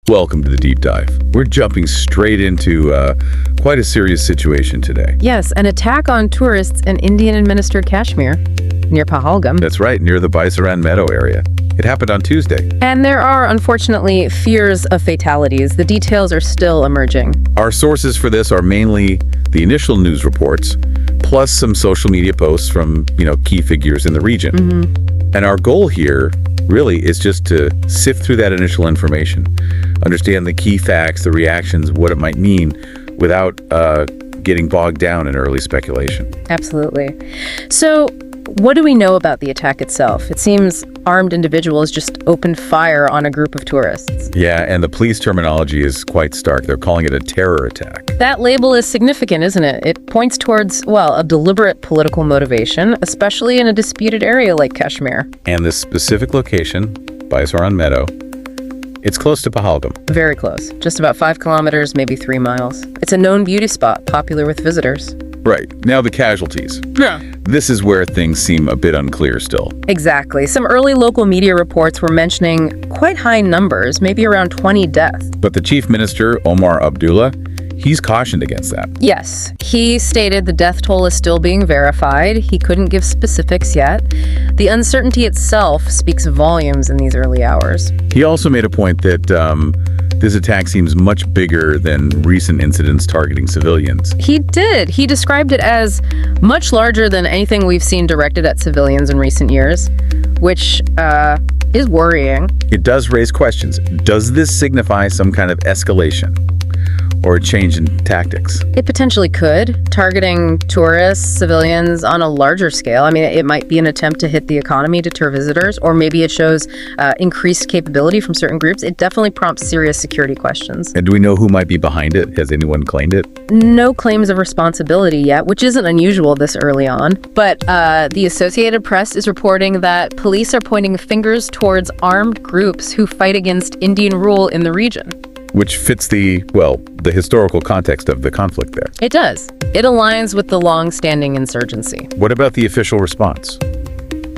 Welcome to the deep dive. We're jumping straight into quite a serious situation today. Yes, an attack on tourists in Indian-administered Kashmir, near Pahalgam. That's right, near the Baisaran meadow area. It happened on Tuesday. And there are, unfortunately, fears of fatalities. The details are still emerging. Our sources for this are mainly the initial news reports, plus some social media posts from, key figures in the region. And our goal here really is just to sift through that initial information, understand the key facts, the reactions, what it might mean, without getting bogged down in early speculation. Absolutely. So, what do we know about the attack itself? It seems armed individuals just opened fire on a group of tourists. Yeah, and the police terminology is quite stark. They're calling it a terror attack. That label is significant, isn't it? It points towards, a deliberate political motivation, especially in a disputed area like Kashmir. And this specific location, Baisaran Meadow, it's close to Pahalgam. Very close. Just about 5 kilometers, maybe 3 miles. It's a known beauty spot, popular with visitors. Right. Now the casualties. Yeah. This is where things seem a bit unclear still. Exactly. Some early local media reports were mentioning quite high numbers, maybe around 20 deaths. But the chief minister, Omar Abdullah, he's cautioned against that. Yes. He stated the death toll is still being verified. He couldn't give specifics yet. The uncertainty itself speaks volumes in these early hours. He also made a point that this attack seems much bigger than recent incidents targeting civilians. He did. He described it as much larger than anything we've seen directed at civilians in recent years, which is worrying. It does raise questions. Does this signify some kind of escalation or a change in tactics? It potentially could, targeting tourists, civilians on a larger scale. I mean, it might be an attempt to hit the economy, deter visitors, or maybe it shows increased capability from certain groups. It definitely prompts serious security questions. And do we know who might be behind it? Has anyone claimed it? No claims of responsibility yet, which isn't unusual this early on. But the Associated Press is reporting that police are pointing fingers towards armed groups who fight against Indian rule in the region. Which fits the historical context of the conflict there. It does. It aligns with the long-standing insurgency. What about the official response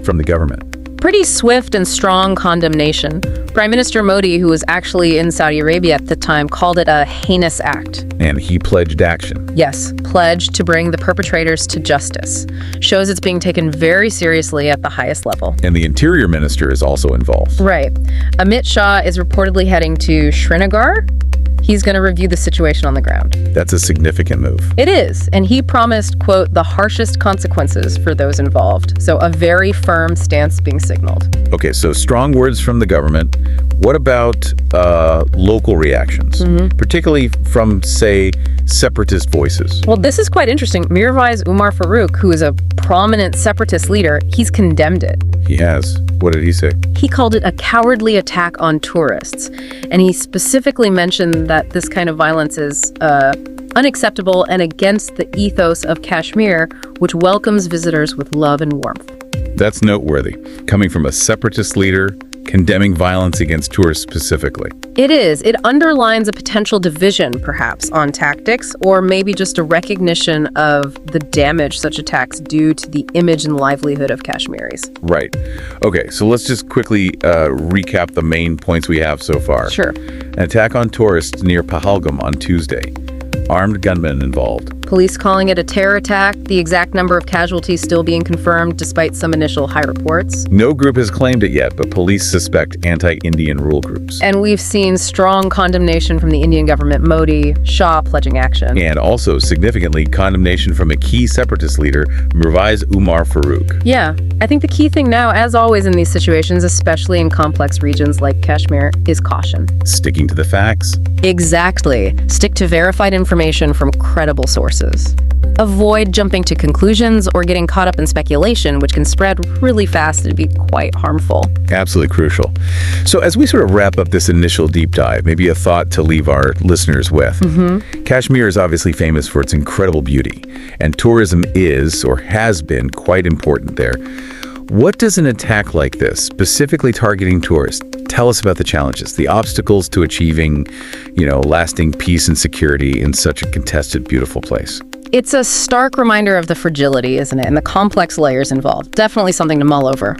from the government? Pretty swift and strong condemnation. Prime Minister Modi, who was actually in Saudi Arabia at the time, called it a heinous act. And he pledged action. Yes, pledged to bring the perpetrators to justice. Shows it's being taken very seriously at the highest level. And the Interior Minister is also involved. Right. Amit Shah is reportedly heading to Srinagar. He's going to review the situation on the ground. That's a significant move. It is, and he promised, quote, the harshest consequences for those involved. So a very firm stance being signaled. Okay, so strong words from the government. What about local reactions, particularly from, say, separatist voices? Well, this is quite interesting. Mirwais Umar Farooq, who is a prominent separatist leader, he's condemned it. He has. What did he say? He called it a cowardly attack on tourists. And he specifically mentioned that this kind of violence is unacceptable and against the ethos of Kashmir, which welcomes visitors with love and warmth. That's noteworthy, coming from a separatist leader condemning violence against tourists specifically. It is. It underlines a potential division, perhaps, on tactics, or maybe just a recognition of the damage such attacks do to the image and livelihood of Kashmiris. Right. Okay, so let's just quickly recap the main points we have so far. Sure. An attack on tourists near Pahalgam on Tuesday. Armed gunmen involved. Police calling it a terror attack, the exact number of casualties still being confirmed despite some initial high reports. No group has claimed it yet, but police suspect anti-Indian rule groups. And we've seen strong condemnation from the Indian government, Modi, Shah pledging action. And also, significantly, condemnation from a key separatist leader, Mirwais Umar Farooq. Yeah, I think the key thing now, as always in these situations, especially in complex regions like Kashmir, is caution. Sticking to the facts. Exactly. Stick to verified information from credible sources. Avoid jumping to conclusions or getting caught up in speculation, which can spread really fast and be quite harmful. Absolutely crucial. So as we sort of wrap up this initial deep dive, maybe a thought to leave our listeners with. Kashmir is obviously famous for its incredible beauty, and tourism is, or has been, quite important there. What does an attack like this, specifically targeting tourists, tell us about the challenges, the obstacles to achieving, lasting peace and security in such a contested, beautiful place? It's a stark reminder of the fragility, isn't it, and the complex layers involved. Definitely something to mull over.